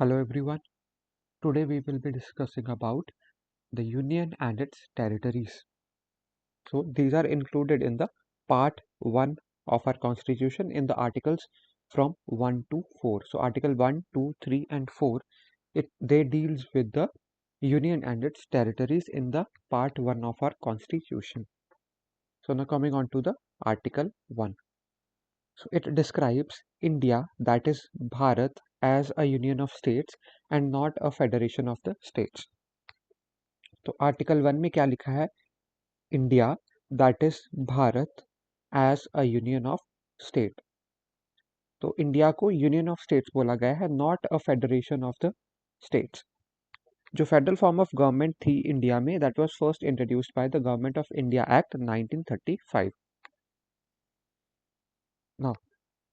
Hello everyone. Today we will be discussing about the Union and its territories. So these are included in the part 1 of our constitution in the articles from 1 to 4. So article 1, 2, 3 and 4 they deals with the Union and its territories in the part 1 of our constitution. So now coming on to the article 1. So it describes India, that is Bharat, as a union of states and not a federation of the states. तो article 1 में क्या लिखा है? India that is Bharat as a union of state. तो India को union of states बोला गया है, not a federation of the states. जो फेडरल फॉर्म ऑफ गवर्नमेंट थी इंडिया में, that was first introduced by the government of India act 1935. Now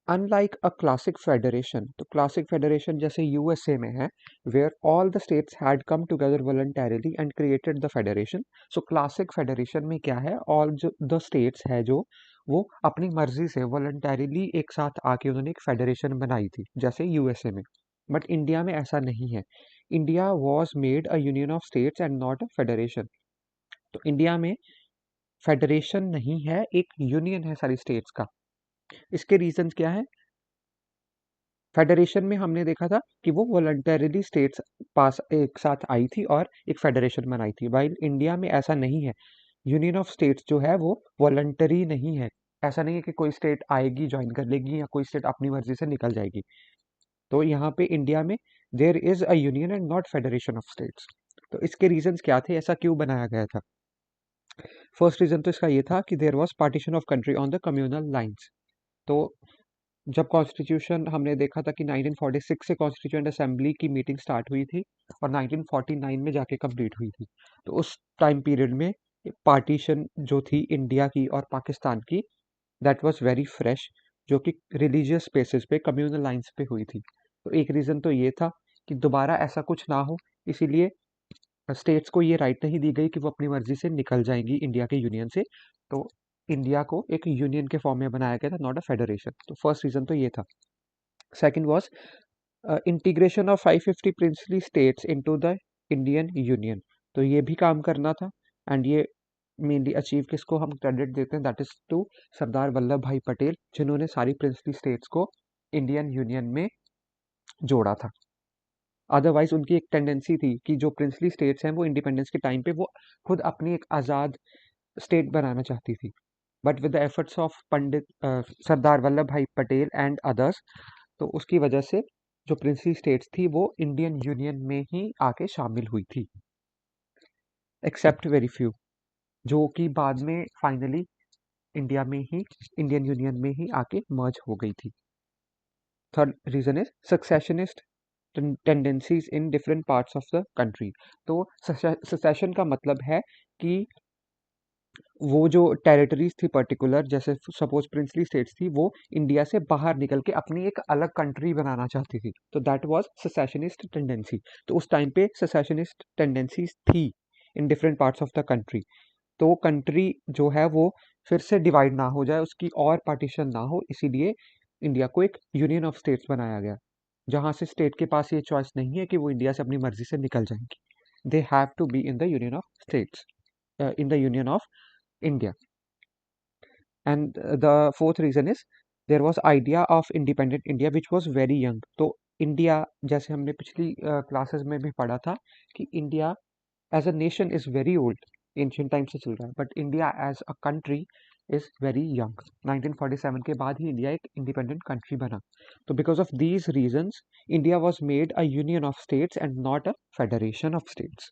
unlike a classic federation, तो classic federation जैसे USA में है, where all the states had come together voluntarily and created the federation. So classic federation में क्या है, all जो the states है जो वो अपनी मर्जी से वॉलंटरीली एक साथ आके उन्होंने एक फेडरेशन बनाई थी, जैसे यूएसए में. बट इंडिया में ऐसा नहीं है. India was made a union of states and not a federation. तो इंडिया में फेडरेशन नहीं है, एक यूनियन है सारी स्टेट्स का. इसके रीजंस क्या है? फेडरेशन में हमने देखा था कि वो वॉलंटरीली स्टेट्स पास एक साथ आई थी और एक फेडरेशन बनाई थी, वाइल इंडिया में ऐसा नहीं है. यूनियन ऑफ स्टेट्स जो है वो वॉलंटरी नहीं है. ऐसा नहीं है कि कोई स्टेट आएगी ज्वाइन कर लेगी या कोई स्टेट अपनी मर्जी से निकल जाएगी. तो यहाँ पे इंडिया में there is a union and not federation of states. तो इसके रीजंस क्या थे, ऐसा क्यों बनाया गया था? फर्स्ट रीजन तो इसका ये था कि there was partition of country on the communal lines. तो जब कॉन्स्टिट्यूशन हमने देखा था कि 1946 से कॉन्स्टिट्यूएंट असेंबली की मीटिंग स्टार्ट हुई थी और 1949 में जाके कंप्लीट हुई थी. तो उस टाइम पीरियड में पार्टीशन जो थी इंडिया की और पाकिस्तान की, दैट वाज वेरी फ्रेश, जो कि रिलीजियस स्पेसिस पे कम्युनल लाइंस पे हुई थी. तो एक रीज़न तो ये था कि दोबारा ऐसा कुछ ना हो, इसीलिए स्टेट्स को ये राइट नहीं दी गई कि वो अपनी मर्जी से निकल जाएंगी इंडिया के यूनियन से. तो इंडिया को एक यूनियन के फॉर्म में बनाया गया था, नॉट अ फेडरेशन. तो फर्स्ट रीजन तो ये था. Second was integration of 550 princely states into the Indian union. तो ये भी काम करना था, एंड ये मेनली अचीव किसको हम क्रेडिट देते हैं, दैट इज टू सरदार वल्लभ भाई पटेल, जिन्होंने सारी प्रिंसली स्टेट्स को इंडियन यूनियन में जोड़ा था. अदरवाइज उनकी एक टेंडेंसी थी कि जो प्रिंसली स्टेट्स हैं वो इंडिपेंडेंस के टाइम पे वो खुद अपनी एक आज़ाद स्टेट बनाना चाहती थी. But with the efforts of Pandit Sardar Vallabh Bhai Patel and others, तो उसकी वजह से जो प्रिंसली स्टेट्स थी वो इंडियन यूनियन में ही आके शामिल हुई थी, एक्सेप्ट वेरी फ्यू, जो कि बाद में फाइनली इंडिया में ही इंडियन यूनियन में ही आके मर्ज हो गई थी. Third reason is secessionist tendencies in different parts of the country. तो सक्सेशन का मतलब है कि वो जो टेरिटरीज थी पर्टिकुलर, जैसे सपोज प्रिंसली स्टेट्स थी, वो इंडिया से बाहर निकल के अपनी एक अलग कंट्री बनाना चाहती थी. तो दैट वाज सेसेशनिस्ट टेंडेंसी. तो उस टाइम पे सेसेशनिस्ट टेंडेंसीज थी इन different parts of the country. तो कंट्री जो है वो फिर से डिवाइड ना हो जाए, उसकी और पार्टीशन ना हो, इसीलिए इंडिया को एक यूनियन ऑफ स्टेट्स बनाया गया, जहाँ से स्टेट के पास ये चॉइस नहीं है कि वो इंडिया से अपनी मर्जी से निकल जाएंगी. They have to be in the union of states, in the union of India. And the fourth reason is there was idea of independent India which was very young. तो इंडिया, जैसे हमने पिछली क्लासेस में भी पढ़ा था कि India as a nation is very old, ancient time से चल रहा है, but India as a country is very young. 1947 के बाद ही इंडिया एक इंडिपेंडेंट कंट्री बना. तो because of these reasons India was made a union of states and not a federation of states.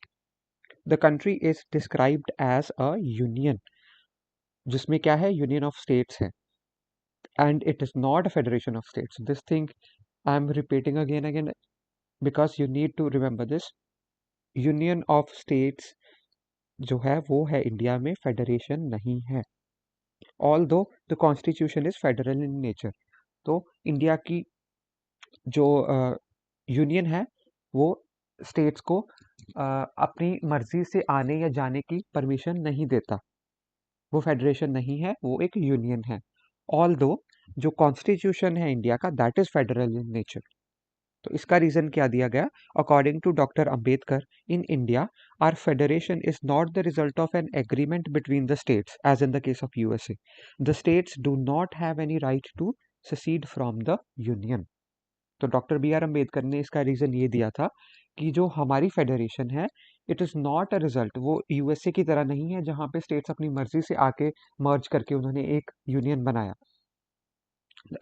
The country is described as a union, जिसमें क्या है, union of states है, and it is not a federation of states. This thing I am repeating again again because you need to remember this. Union of states जो है वो है India में, federation नहीं है, ऑल दो the constitution is federal in nature. तो India की जो यूनियन है वो स्टेट्स को अपनी मर्जी से आने या जाने की परमिशन नहीं देता. वो फेडरेशन नहीं है, वो एक यूनियन है. ऑल दो जो कॉन्स्टिट्यूशन है इंडिया का, that is federal in nature. तो इसका रीजन क्या दिया गया? According to doctor Ambedkar, in India our federation is not the result of an agreement between the states as in the case of USA. The states do not have any right to secede from the union. तो doctor B R Ambedkar ने इसका reason ये दिया था कि जो हमारी federation है, it is not a result, वो यूएसए की तरह नहीं है जहाँ पे स्टेट्स अपनी मर्जी से आके मर्ज करके उन्होंने एक यूनियन बनाया,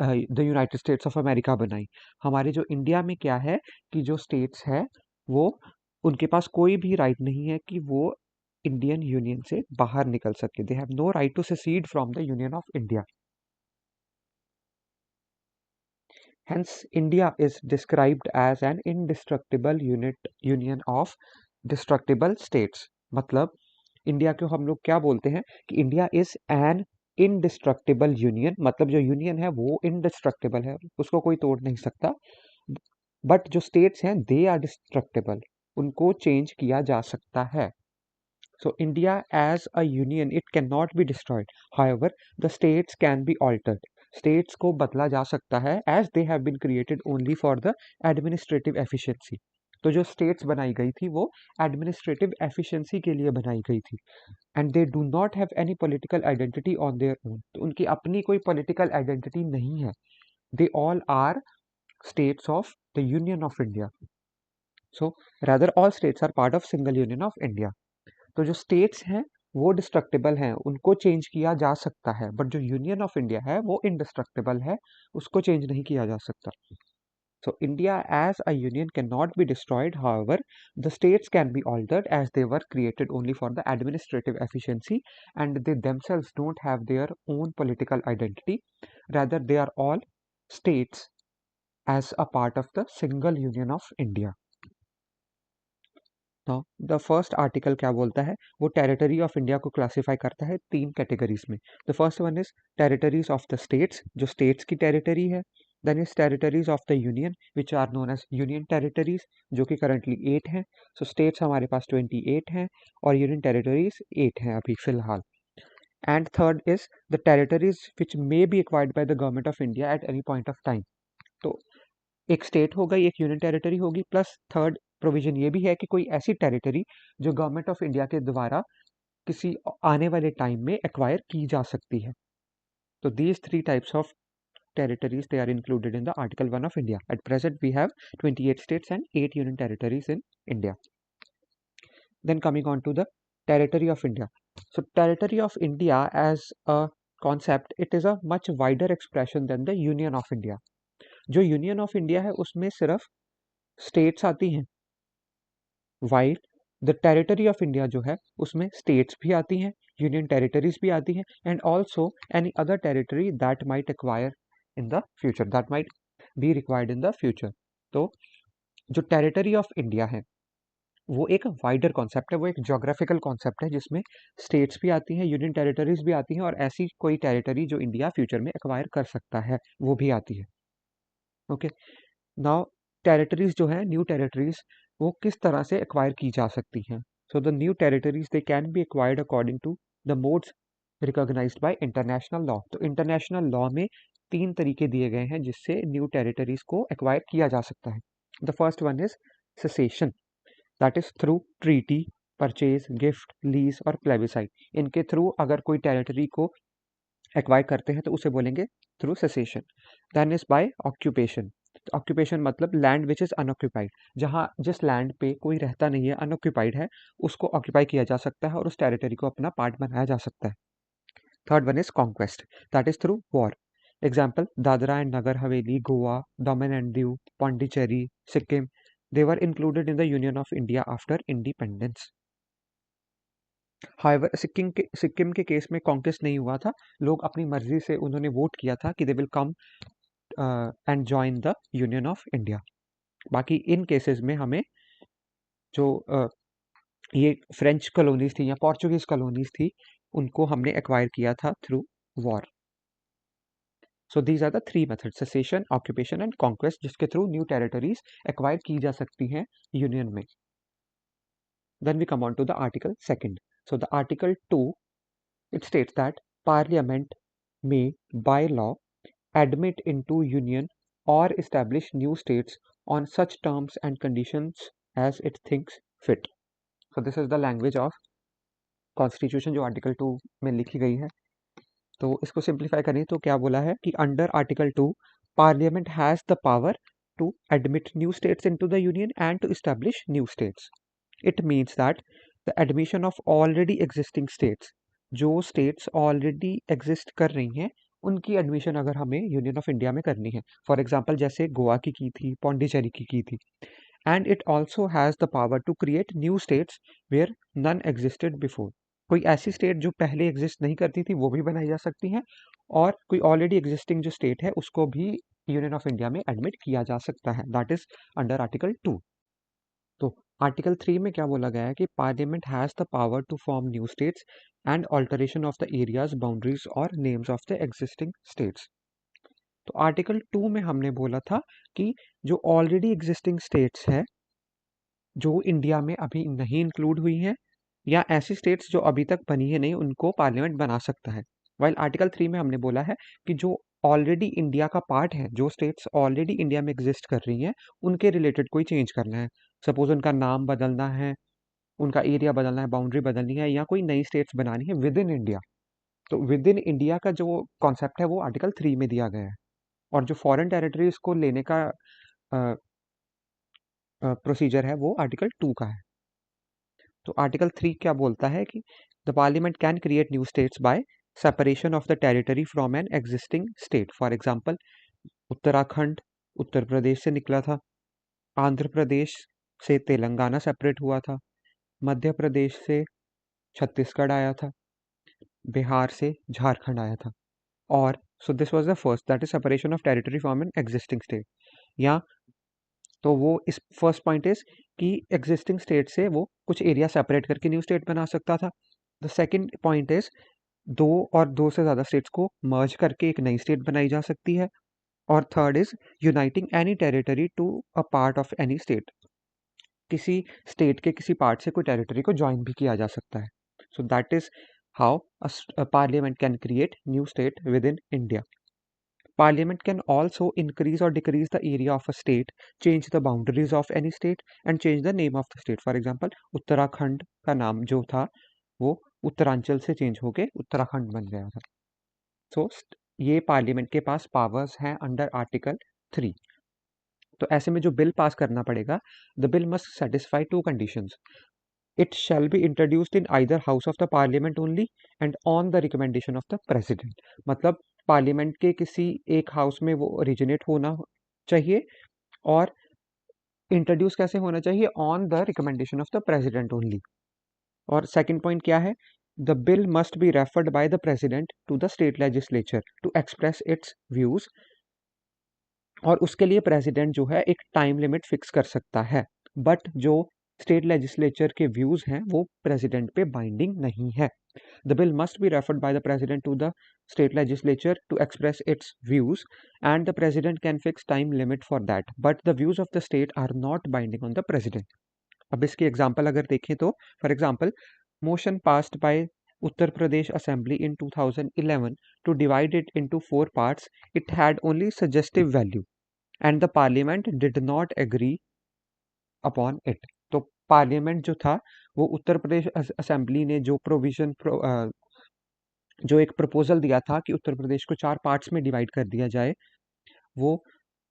the United states of America बनाई. हमारे जो इंडिया में क्या है कि जो स्टेट्स है वो, उनके पास कोई भी राइट नहीं है कि वो इंडियन यूनियन से बाहर निकल सके. They have no right to secede from the union of India. Hence, India is described as an indestructible union of destructible states. मतलब इंडिया को हम लोग क्या बोलते हैं कि India is an indestructible union. मतलब जो यूनियन है वो इनडिस्ट्रक्टिबल है, उसको कोई तोड़ नहीं सकता. बट जो स्टेट्स हैं दे आर डिस्ट्रक्टिबल, उनको चेंज किया जा सकता है. So India as a union, it cannot be destroyed. However, the states can be altered. States को बदला जा सकता है as they have been created only for the administrative efficiency. तो जो states बनाई गई थी वो administrative efficiency के लिए बनाई गई थी. And they do not have any political identity on their own. तो उनकी अपनी कोई political identity नहीं है. They all are states of the Union of India. So rather all states are part of single Union of India. तो जो states हैं वो डिस्ट्रक्टिबल हैं, उनको चेंज किया जा सकता है. बट जो यूनियन ऑफ इंडिया है वो इनडिस्ट्रक्टिबल है, उसको चेंज नहीं किया जा सकता. So India as a union cannot be destroyed. However, the states can be altered as they were created only for the administrative efficiency, and they themselves don't have their own political identity. Rather, they are all states as a part of the single union of India. Now the first article क्या बोलता है? वो territory of India को classify करता है तीन categories में. The first one is territories of the states, जो स्टेट्स की टेरिटरी है. Then is territories of the union which are known as union territories, जो कि करंटली 8 हैं. सो स्टेट्स हमारे पास 28 हैं और यूनियन टेरिटरीज 8 हैं अभी फिलहाल. And third is the territories which may be acquired by the government of India at any point of time. तो एक स्टेट हो गई, एक यूनियन टेरिटरी होगी, प्लस थर्ड प्रोविजन ये भी है कि कोई ऐसी टेरिटरी जो गवर्नमेंट ऑफ इंडिया के द्वारा किसी आने वाले टाइम में एक्वायर की जा सकती है. तो these three types of territories they are included in the article 1 of India. At present we have 28 states and 8 union territories in India. Then coming on to the territory of India. So territory of India as a concept, it is a much wider expression than the Union of India. जो union of India है उसमें सिर्फ states आती हैं, while the territory of India जो है उसमें states भी आती हैं, यूनियन टेरिटरीज भी आती हैं, and also any other territory that might acquire in the future, that might be required in the future. तो जो टेरिटरी ऑफ इंडिया है वो एक वाइडर कॉन्सेप्ट है, वो एक जोग्राफिकल कॉन्सेप्ट है जिसमें स्टेट्स भी आती हैं, यूनियन टेरिटरीज भी आती हैं, और ऐसी कोई टेरिटरी जो इंडिया फ्यूचर में एक्वायर कर सकता है वो भी आती है. ओके, नाउ टेरिटरीज जो है, न्यू टेरिटरीज, वो किस तरह से एक्वायर की जा सकती हैं? So the new territories they can be acquired according to the modes recognised by international law. तो इंटरनेशनल लॉ में 3 तरीके दिए गए हैं जिससे न्यू टेरिटरीज को एक्वायर किया जा सकता है. The first one is cessation, that is through treaty, purchase, gift, lease और प्लेबिसाइड. इनके थ्रू अगर कोई टेरिटरी को एक्वायर करते हैं तो उसे बोलेंगे through secession. Then is by occupation. Occupation मतलब लैंड विच इज अनऑक्यूपाइड, जहाँ जिस लैंड पे कोई रहता नहीं है, अनऑक्यूपाइड है, उसको ऑक्यूपाई किया जा सकता है और उस टेरिटरी को अपना पार्ट बनाया जा सकता है. Third one is conquest, that is through war. Example Dadra and Nagar Haveli, Goa, Daman and Diu, Pondicherry, Sikkim, they were included in the Union of India after independence. However, Sikkim के केस में कॉन्क्वेस्ट नहीं हुआ था, लोग अपनी मर्जी से उन्होंने वोट किया था कि they will come and join the union of India. बाकी इन केसेस में हमें जो ये फ्रेंच कॉलोनीज थी या पोर्चुगीज कॉलोनीज थी उनको हमने एक्वायर किया था through war. So these are the 3 methods, secession, occupation and conquest, जिसके थ्रू न्यू टेरिटरीज एक्वायर की जा सकती हैं यूनियन में. Then we come on to the article 2nd. So the article 2, it states that parliament may by law admit into union or establish new states on such terms and conditions as it thinks fit. So this is the language of constitution जो article 2 में लिखी गई है। तो इसको simplify करें तो क्या बोला है कि under article 2 parliament has the power to admit new states into the union and to establish new states. It means that the admission of already existing states, जो स्टेट्स ऑलरेडी एग्जिस्ट कर रही हैं उनकी एडमिशन अगर हमें union of India में करनी है, फॉर एग्जाम्पल जैसे गोवा की थी, पौंडीचेरी की थी। And it also has the power to create new states where none existed before. कोई ऐसी स्टेट जो पहले एग्जिस्ट नहीं करती थी वो भी बनाई जा सकती हैं, और कोई ऑलरेडी एग्जिस्टिंग जो स्टेट है उसको भी यूनियन ऑफ इंडिया में एडमिट किया जा सकता है, दैट इज अंडर आर्टिकल 2। तो आर्टिकल 3 में क्या बोला गया है कि parliament has the power to form new states and alteration of the areas, boundaries और names of the existing states. तो आर्टिकल 2 में हमने बोला था कि जो ऑलरेडी एग्जिस्टिंग स्टेट्स है जो इंडिया में अभी नहीं इंक्लूड हुई हैं, या ऐसी स्टेट्स जो अभी तक बनी है नहीं, उनको पार्लियामेंट बना सकता है। वाइल आर्टिकल 3 में हमने बोला है कि जो ऑलरेडी इंडिया का पार्ट है, जो स्टेट्स ऑलरेडी इंडिया में एग्जिस्ट कर रही हैं, उनके रिलेटेड कोई चेंज करना है। सपोज उनका नाम बदलना है, उनका एरिया बदलना है, बाउंड्री बदलनी है, या कोई नई स्टेट्स बनानी है विद इन इंडिया। तो विद इन इंडिया का जो कॉन्सेप्ट है वो आर्टिकल 3 में दिया गया है, और जो फॉरेन टेरिटरीज को लेने का प्रोसीजर है वो आर्टिकल 2 का है। तो आर्टिकल 3 क्या बोलता है कि the parliament can create new states by separation of the territory from an existing state. For example Uttarakhand Uttar Pradesh से निकला था, आंध्र प्रदेश से तेलंगाना सेपरेट हुआ था, मध्य प्रदेश से छत्तीसगढ़ आया था, बिहार से झारखंड आया था। और so this was the first, that is separation of territory from an existing state. या तो वो इस फर्स्ट पॉइंट इज कि एग्जिस्टिंग स्टेट से वो कुछ एरिया सेपरेट करके न्यू स्टेट बना सकता था। द सेकंड पॉइंट इज दो और दो से ज़्यादा स्टेट्स को मर्ज करके एक नई स्टेट बनाई जा सकती है। और third is uniting any territory to a part of any state, किसी स्टेट के किसी पार्ट से कोई टेरिटरी को ज्वाइन भी किया जा सकता है। So that is how parliament can create new state with in India. Parliament can also increase or decrease the area of a state, change the boundaries of any state and change the name of the state. For example, Uttarakhand का नाम जो था वो उत्तरांचल से change होके उत्तराखंड बन गया था। सो ये पार्लियामेंट के पास पावर्स हैं अंडर आर्टिकल 3। तो ऐसे में जो बिल पास करना पड़ेगा, the bill must satisfy to conditions. It shall be introduced in either house of the parliament only and on the recommendation of the president. मतलब पार्लियामेंट के किसी एक हाउस में वो ओरिजिनेट होना चाहिए, और इंट्रोड्यूस कैसे होना चाहिए, on the recommendation of the president only. और सेकंड पॉइंट क्या है, the bill must be referred by the president to the state legislature to express its views. और उसके लिए प्रेसिडेंट जो है एक टाइम लिमिट फिक्स कर सकता है, बट जो स्टेट लेजिस्लेचर के व्यूज हैं वो प्रेसिडेंट पे बाइंडिंग नहीं है। The bill must be referred by the president to the state legislature to express its views, and the president can fix time limit for that. But the views of the state are not binding on the president. अब इसकी example अगर देखें तो for example motion passed by Uttar Pradesh assembly in 2011 to divide it into 4 parts, it had only suggestive value and the parliament did not agree upon it. तो parliament जो था वो Uttar Pradesh assembly ने जो जो एक प्रपोजल दिया था कि उत्तर प्रदेश को 4 पार्ट्स में डिवाइड कर दिया जाए, वो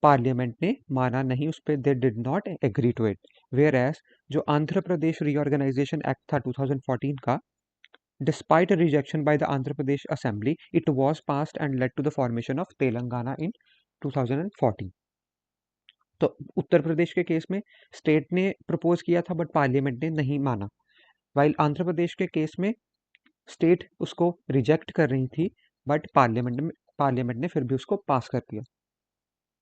पार्लियामेंट ने माना नहीं, उस पर they did not agree to it. Whereas जो आंध्र प्रदेश रीऑर्गेनाइजेशन एक्ट था 2014 का, despite rejection by the Andhra Pradesh assembly, it was passed and led to the formation of Telangana in 2014। तो उत्तर प्रदेश के केस में स्टेट ने प्रपोज किया था बट पार्लियामेंट ने नहीं माना, वाइल आंध्र प्रदेश के केस में स्टेट उसको रिजेक्ट कर रही थी बट पार्लियामेंट ने फिर भी उसको पास कर दिया।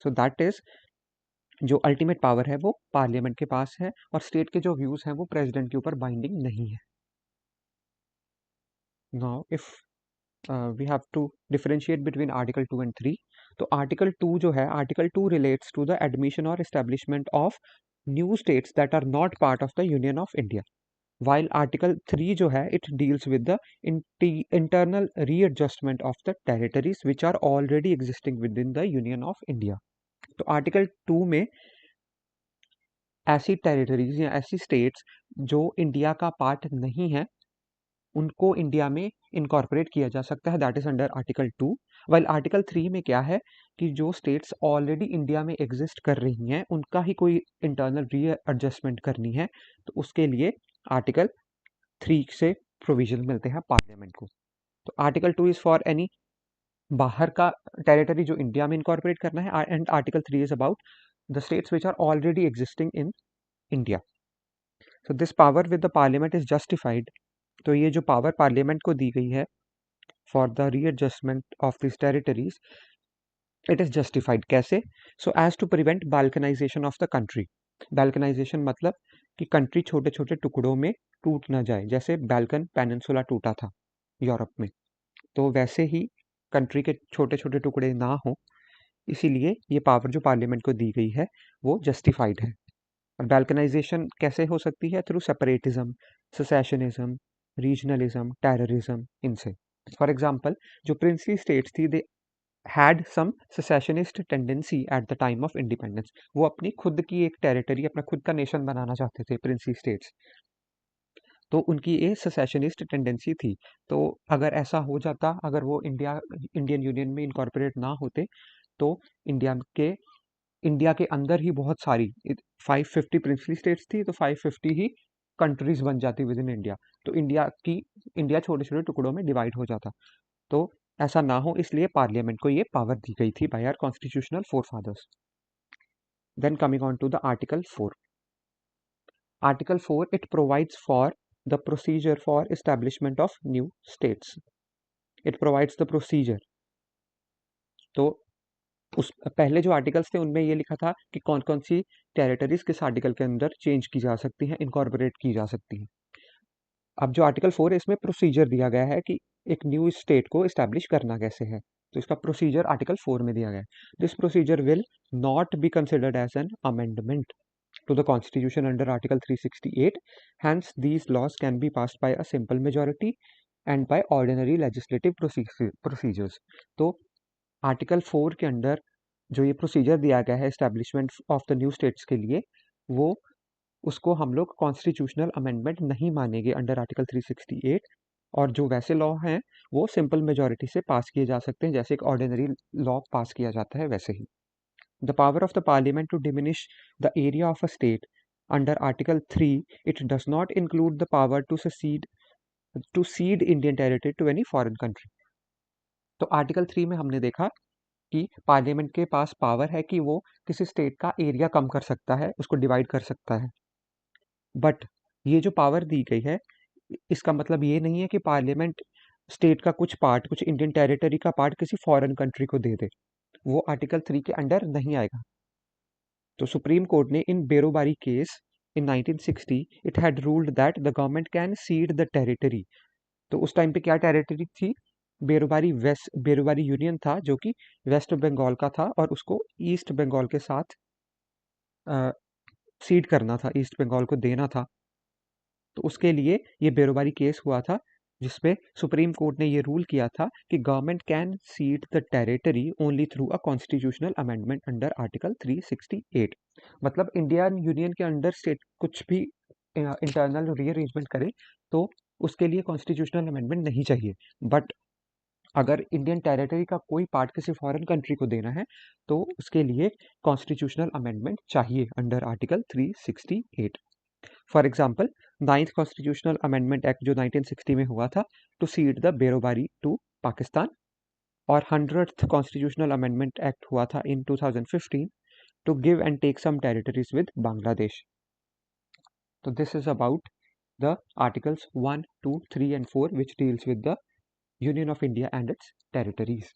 सो दैट इज जो अल्टीमेट पावर है वो पार्लियामेंट के पास है, और स्टेट के जो व्यूज हैं वो प्रेसिडेंट के ऊपर बाइंडिंग नहीं है। Now if we have to differentiate between article 2 and 3, तो आर्टिकल 2 जो है, article 2 relates to the admission और establishment of new states that are not part of the union of India. while Article 3 जो है it deals with the internal readjustment of the territories which are already existing within the Union of India। तो Article 2 में ऐसी territories या ऐसी states जो India का part नहीं है, उनको इंडिया में इनकॉर्पोरेट किया जा सकता है, that is under article 2। While article 3 में क्या है कि जो स्टेट्स ऑलरेडी इंडिया में एग्जिस्ट कर रही हैं उनका ही कोई इंटरनल रीएडजस्टमेंट करनी है, तो उसके लिए आर्टिकल 3 से प्रोविजन मिलते हैं पार्लियामेंट को। तो आर्टिकल 2 इज फॉर एनी बाहर का टेरिटरी जो इंडिया में इनकॉर्पोरेट करना है, and article 3 is about the states which are already existing in India. So this power with the parliament is justified. तो ये जो पावर पार्लियामेंट को दी गई है for the readjustment of this territories, it is justified कैसे? So as to prevent balkanisation of the country. Balkanisation मतलब कि कंट्री छोटे छोटे टुकड़ों में टूट ना जाए, जैसे बाल्कन पेनिनसुला टूटा था यूरोप में, तो वैसे ही कंट्री के छोटे छोटे टुकड़े ना हो, इसीलिए ये पावर जो पार्लियामेंट को दी गई है वो जस्टिफाइड है। और बाल्कनाइजेशन कैसे हो सकती है? Through separatism, secessionism, regionalism, terrorism, इनसे। फॉर एग्जाम्पल, जो प्रिंसली स्टेट्स थी they had some secessionist tendency at the time of independence. वो अपनी खुद की एक टेरिटरी, अपना खुद का नेशन बनाना चाहते थे प्रिंसली स्टेट्स, तो उनकी ये सेसेशनिस्ट टेंडेंसी थी। तो अगर ऐसा हो जाता, अगर वो इंडियन यूनियन में इनकॉर्पोरेट ना होते, तो इंडिया के इंडिया के अंदर ही बहुत सारी 550 प्रिंसली स्टेट्स थी, तो 550 ही कंट्रीज बन जाती विद इन इंडिया। तो इंडिया छोटे छोटे टुकड़ों में डिवाइड हो जाता। तो ऐसा ना हो, इसलिए पार्लियामेंट को ये पावर दी गई थी by our constitutional forefathers. Then coming on to the article 4। Article 4 it provides for the procedure for establishment of new states. It provides the procedure. तो उस पहले जो आर्टिकल्स थे उनमें ये लिखा था कि कौन कौन सी टेरिटरीज किस आर्टिकल के अंदर चेंज की जा सकती हैं, इनकॉर्पोरेट की जा सकती हैं। अब जो आर्टिकल 4 है इसमें प्रोसीजर दिया गया है कि एक न्यू स्टेट को इस्टेब्लिश करना कैसे है, तो इसका प्रोसीजर आर्टिकल 4 में दिया गया है। This procedure will not be considered as an amendment to the constitution under article 368, hence these laws can be passed by a simple majority and by ordinary legislative procedures। तो article 4 के अंदर जो ये procedure दिया गया है establishment of the new states के लिए, वो उसको हम लोग कॉन्स्टिट्यूशनल अमेंडमेंट नहीं मानेंगे अंडर आर्टिकल 368। और जो वैसे लॉ हैं वो सिंपल मेजोरिटी से पास किए जा सकते हैं, जैसे एक ऑर्डिनरी लॉ पास किया जाता है वैसे ही। The power of the parliament to diminish the area of a state under Article 3, it does not include the power to cede Indian territory to any foreign country। तो आर्टिकल 3 में हमने देखा कि parliament के पास पावर है कि वो किसी स्टेट का एरिया कम कर सकता है, उसको डिवाइड कर सकता है। बट ये जो पावर दी गई है, इसका मतलब ये नहीं है कि पार्लियामेंट स्टेट का कुछ पार्ट, कुछ इंडियन टेरिटरी का पार्ट किसी फॉरेन कंट्री को दे दे। वो आर्टिकल 3 के अंडर नहीं आएगा। तो सुप्रीम कोर्ट ने in Berubari case in 1960 it had ruled that the government can cede the territory. तो उस टाइम पे क्या टेरिटरी थी? बेरोबारी यूनियन था जो कि वेस्ट बंगाल का था, और उसको ईस्ट बंगाल के साथ सीड करना था, ईस्ट बंगाल को देना था। तो उसके लिए ये बेरोबारी केस हुआ था, जिसपे सुप्रीम कोर्ट ने ये रूल किया था कि government can cede the territory only through a constitutional amendment under article 368। मतलब इंडियन यूनियन के अंडर स्टेट कुछ भी इंटरनल रीअरेंजमेंट करे तो उसके लिए कॉन्स्टिट्यूशनल अमेंडमेंट नहीं चाहिए। बट अगर इंडियन टेरिटरी का कोई पार्ट किसी फॉरेन कंट्री को देना है तो उसके लिए कॉन्स्टिट्यूशनल अमेंडमेंट चाहिए under article 368। For example, 9th constitutional amendment act जो 1960 में हुआ था to cede the Berubari to Pakistan, और 100th कॉन्स्टिट्यूशनल अमेंडमेंट एक्ट हुआ था in 2015 to give and take some territories with Bangladesh. तो this is about the articles 1, 2, 3 and 4 which deals with the Union of India and its territories।